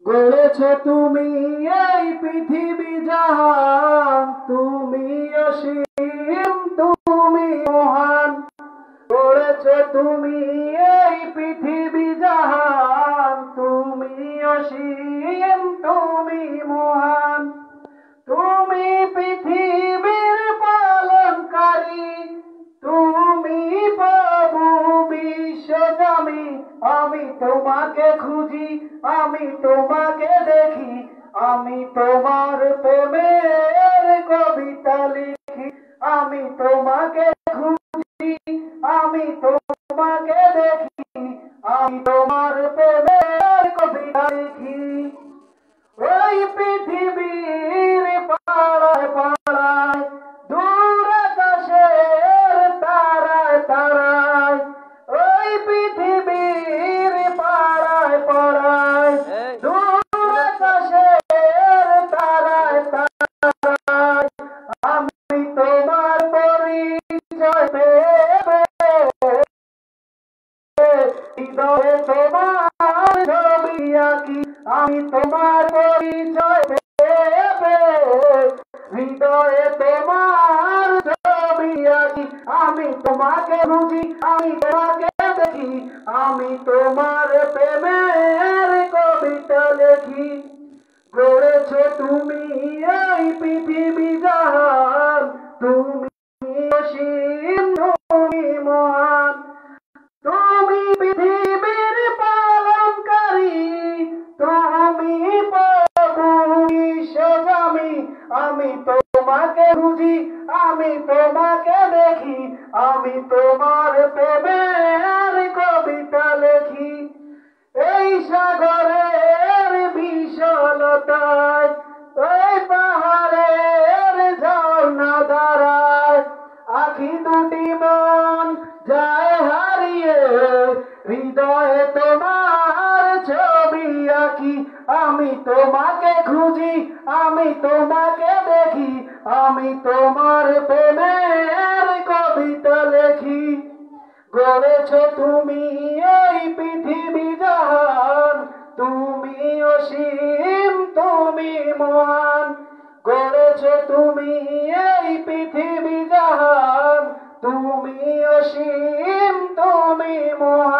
গড়েছ তুমি এই পৃথিবী জাহান, তুমি অসীম, তুমি মহান। গড়েছ তুমি এই পৃথিবী জাহান, তুমি অসীম, তুমি মহান। তুমি পৃথিবীর পালনকারী, তুমি প্রভু বিশ্বজামি। আমি তোমাকে খুঁজি, আমি তোমাকে দেখি, আমি তোমার প্রেমের কবিতা লিখি। আমি তোমাকে খুঁজি, আমি তোমাকে দেখি, আমি তোমার প্রেমের কবিতা লিখি। ওই পৃথিবীর পাড়ায় পাড়ায়, দূর আকাশের তারায় তারায়। ওই পৃথিবীর পাড়ায় পাড়ায়, দূর আকাশের তারায় তারায়। আমি তোমার পরিচয় পেয়ে হৃদয়ে তোমার ছবি আঁকি। আমি তোমার পরিচয় পেয়ে হৃদয়ে তোমার ছবি আঁকি। আমি তোমাকে বুঝি, আমি তোমাকে দেখি, আমি তোমার প্রেমের কবিতা লেখি। গড়েছ তুমি এই পৃথিবী জাহান, তুমি অসীম, তুমি মহান। তুমি পৃথিবীর পালনকারী, তুমি প্রভু বিশ্বজামি। আমি তোমাকে বুঝি, আমি তোমাকে দেখি, আমি তোমার প্রেমের কবিতা লেখি। এই সাগরের বিশালতায়, এই পাহাড়ের ঝর্ণা ধারায়, আখি দুটি মন যায় হারিয়ে, হৃদয়ে তোমার ছবি আঁকি। আমি তোমাকে খুঁজি, আমি তোমাকে দেখি, আমি তোমার প্রেমের কবিতা লেখি। গড়েছ তুমি এই পৃথিবী জাহান, তুমি অসীম, তুমি মহান। গড়েছ তুমি এই পৃথিবী জাহান, তুমি অসীম, তুমি মহান।